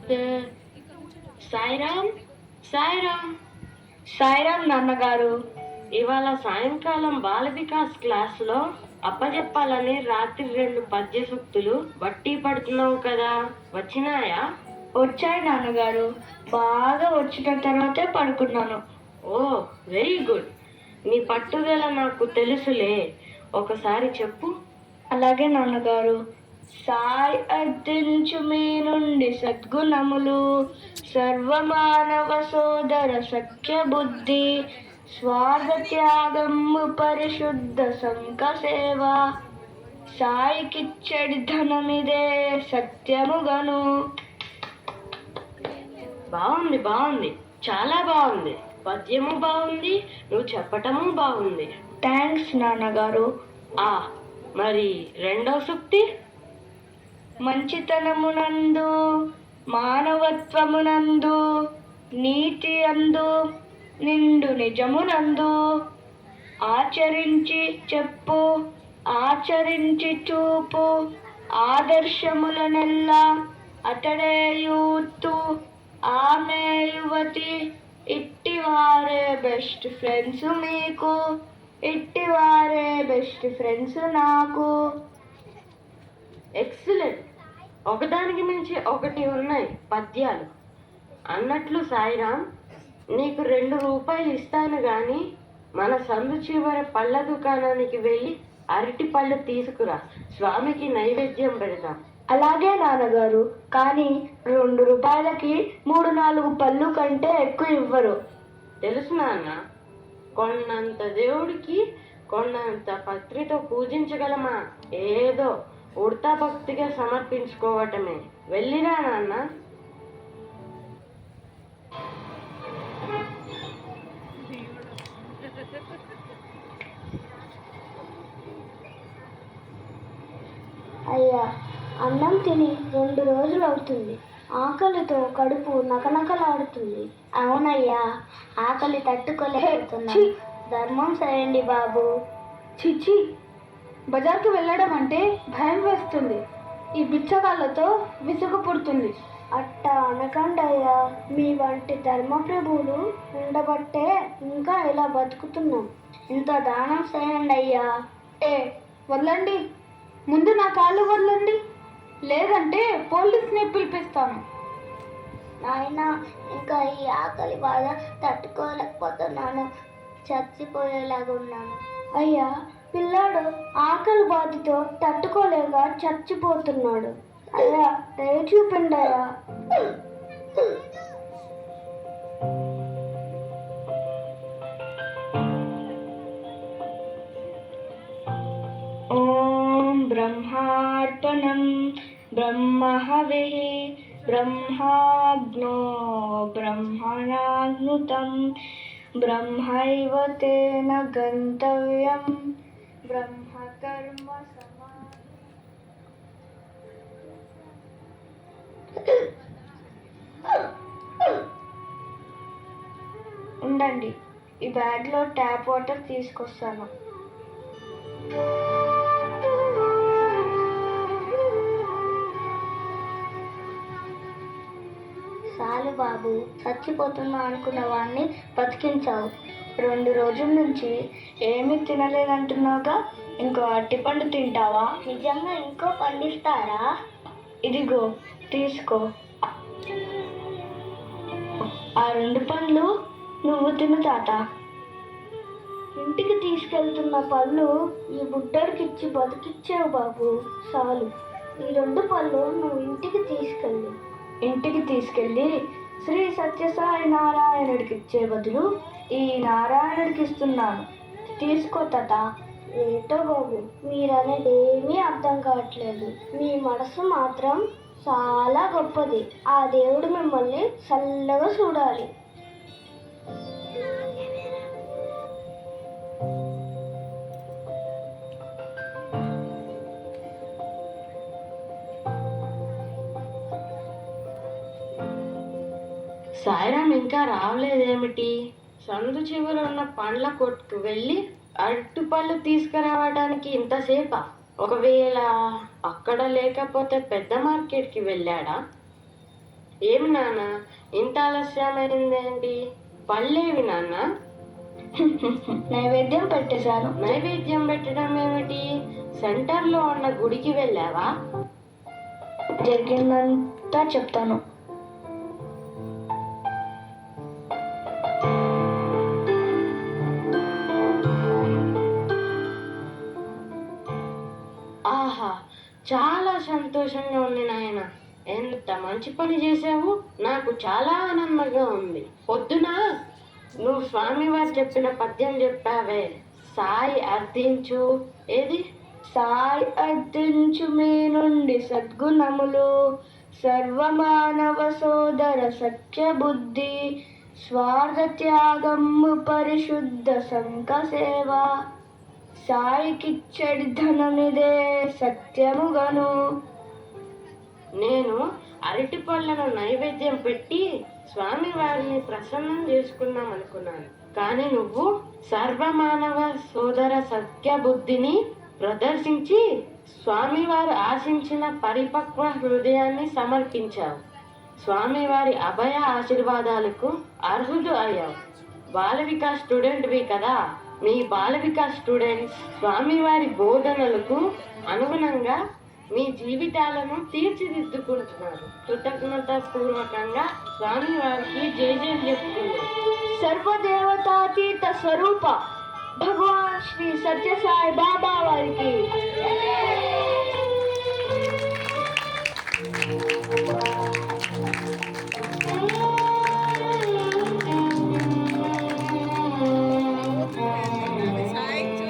ఏ, సాయిరామ్ సాయిరామ్. సాయిరామ్ నాన్నగారు. ఇవాళ సాయంకాలం బాల వికాస్ క్లాస్లో అప్పజెప్పాలని రాత్రి 2 పద్య సూక్తులు బట్టి పడుతున్నావు కదా, వచ్చినాయా? వచ్చాయి నాన్నగారు. బాగా వచ్చిన తర్వాతే పడుకున్నాను. ఓ, వెరీ గుడ్. నీ పట్టుదల నాకు తెలుసులే. ఒకసారి చెప్పు. అలాగే నాన్నగారు. సాయి అర్థించు మీ నుండి సద్గుణములు, సర్వమానవ సోదర సఖ్య బుద్ధి, స్వార్థ త్యాగము పరిశుద్ధ సంఘ సేవ, సాయికిచ్చడి ధనమిదే సత్యముగను. బాగుంది బాగుంది, చాలా బాగుంది. పద్యము బాగుంది, నువ్వు చెప్పటము బాగుంది. థ్యాంక్స్ నాన్నగారు. మరి రెండో సూక్తి? మంచితనమునందు, మానవత్వమునందు, నీతి అందు, నిండు నిజమునందు, ఆచరించి చెప్పు, ఆచరించి చూపు, ఆదర్శములనెల్లా అతడే యూతు, ఆమె యువతి, ఇట్టివారే బెస్ట్ ఫ్రెండ్స్ మీకు, ఇట్టివారే బెస్ట్ ఫ్రెండ్స్ నాకు. ఎక్సలెంట్. ఒకదానికి మించి ఒకటి ఉన్నాయి పద్యాలు. అన్నట్లు సాయిరామ్, నీకు 2 రూపాయలు ఇస్తాను గాని మన సందు చివరి పళ్ళ దుకాణానికి వెళ్ళి అరటి పళ్ళు తీసుకురా, స్వామికి నైవేద్యం పెడదాం. అలాగే నాన్నగారు. కానీ 2 రూపాయలకి 3-4 పళ్ళు కంటే ఎక్కువ ఇవ్వరు. తెలుసు నాన్న, కొన్నంత దేవుడికి కొన్నంత పత్రితో పూజించగలమా? ఏదో ఉడతా భక్తిగా సమర్పించుకోవటమే. వెళ్ళిరా నాన్న. అయ్యా, అన్నం తిని 2 రోజులు అవుతుంది. ఆకలితో కడుపు నకనకలాడుతుంది. అవునయ్యా, ఆకలి తట్టుకోలేకపోతున్నా. ధర్మం చేయండి బాబు. చిచి, బజార్కి వెళ్ళడం అంటే భయం వేస్తుంది. ఈ బిచ్చగాళ్ళతో విసుగు పుడుతుంది. అట్టా అనకండయ్యా, మీ వంటి ధర్మప్రభువులు ఉండబట్టే ఇంకా ఇలా బతుకుతున్నాం. ఇంత దానం చేయండి అయ్యా. వదలండి, ముందు నా కాళ్ళు వదలండి, లేదంటే పోలీస్ని పిలిపిస్తాను. నాయనా, ఇంకా ఈ ఆకలి బాధ తట్టుకోలేకపోతున్నాను. చచ్చిపోయేలాగున్నాను. అయ్యా, పిల్లాడు ఆకలి బాధతో తట్టుకోలేక చచ్చిపోతున్నాడు. అయ్యా, దయ చూపండి అయ్యా. ఓం బ్రహ్మార్పణం బ్రహ్మహవిః బ్రహ్మాగ్నో బ్రహ్మణాగ్నుతం బ్రహ్మైవ తేన గంతవ్యం బ్రహ్మకర్మ ఉండండి, ఈ బ్యాగ్లో ట్యాప్ వాటర్ తీసుకొస్తాను. చాలు బాబు, చచ్చిపోతున్నా అనుకున్న వాడిని బతికించావు. 2 రోజుల నుంచి ఏమీ తినలేదంటున్నావుగా, ఇంకో అరటిపండు తింటావా? నిజంగా ఇంకో పండిస్తారా? ఇదిగో తీసుకో. ఆ 2 పండ్లు నువ్వు తిను తాత. ఇంటికి తీసుకెళ్తున్న పళ్ళు ఈ బుడ్డడికి ఇచ్చి బతికిచ్చావు బాబు. చాలు, ఈ 2 పళ్ళు నువ్వు ఇంటికి తీసుకెళ్ళి శ్రీ సత్యసాయి నారాయణుడికి ఇచ్చే బదులు ఈ నారాయణుడికి ఇస్తున్నాను. తీసుకో తాత. ఏటో బాబు, మీరనేది ఏమీ అర్థం కావట్లేదు. మీ మనసు మాత్రం చాలా గొప్పది. ఆ దేవుడు మిమ్మల్ని చల్లగా చూడాలి. సాయిరామ్ ఇంకా రావలేదేమిటి? సందు చివర ఉన్న పండ్ల కొట్టుకు వెళ్ళి అరటిపళ్ళు తీసుకురావడానికి ఇంతసేపా? ఒకవేళ అక్కడ లేకపోతే పెద్ద మార్కెట్కి వెళ్ళాడా? ఏమి నాన్న ఇంత ఆలస్యమైందేంటి? పళ్ళేవి నాన్న? నైవేద్యం పెట్టేశాను. నైవేద్యం పెట్టడం ఏమిటి? సెంటర్లో ఉన్న గుడికి వెళ్ళావా? జరిగిందంతా చెప్తాను. ఆహా, చాలా సంతోషంగా ఉంది నాయన. ఎంత మంచి పని చేసావు. నాకు చాలా ఆనందంగా ఉంది. పొద్దున నువ్వు స్వామివారు చెప్పిన పద్యం చెప్పావే, సాయి అర్థించు, ఏది? సాయి అర్థించు మీ నుండి సద్గుణములు, సర్వమానవ సోదర సత్య బుద్ధి, స్వార్థ త్యాగము పరిశుద్ధ సంఘ సేవ, సాయికిచ్చడి ధనమిదే సత్యముగను. నేను అరటి పళ్ళను నైవేద్యం పెట్టి స్వామివారిని ప్రసన్నం చేసుకుందాం అనుకున్నాను. కానీ నువ్వు సర్వమానవ సోదర సత్య బుద్ధిని ప్రదర్శించి స్వామివారు ఆశించిన పరిపక్వ హృదయాన్ని సమర్పించావు. స్వామివారి అభయ ఆశీర్వాదాలకు అర్హుడు అయ్యావు. బాల వికాస్ స్టూడెంట్వి కదా. మీ బాల వికాస్ స్టూడెంట్స్ స్వామివారి బోధనలకు అనుగుణంగా మీ జీవితాలను తీర్చిదిద్దుకుంటున్నారు. కృతజ్ఞతాపూర్వకంగా స్వామివారికి జై జై చెప్తున్నారు. సర్వదేవతాతీత స్వరూప భగవాన్ శ్రీ సత్యసాయి బాబా